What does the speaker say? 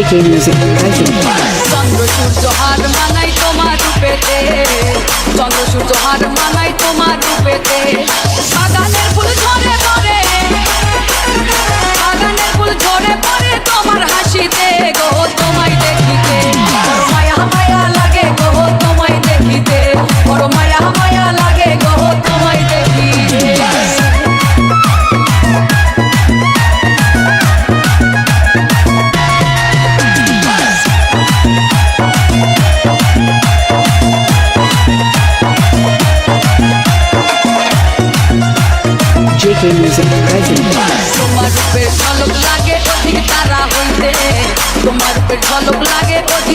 JK Music present. চন্দ্র সূর্য হার মানাই তোমার রূপেতে, চন্দ্র সূর্য হার মানাই তোমার রূপেতে। বাগানের ফুল ঝরে পড়ে, বাগানের ফুল ঝরে পড়ে তোমার হাসিতে গো, তোমায় দেখিতে বড় মায়া মায়া লাগে গো, তোমায় দেখিতে বড় মায়া মায়া লাগে গো, তোমায় দেখিতে। JK Music present. তোমার রূপের ঝলক লাগে অধিক তারা হইতে, তোমার রূপের ঝলক লাগে অধিক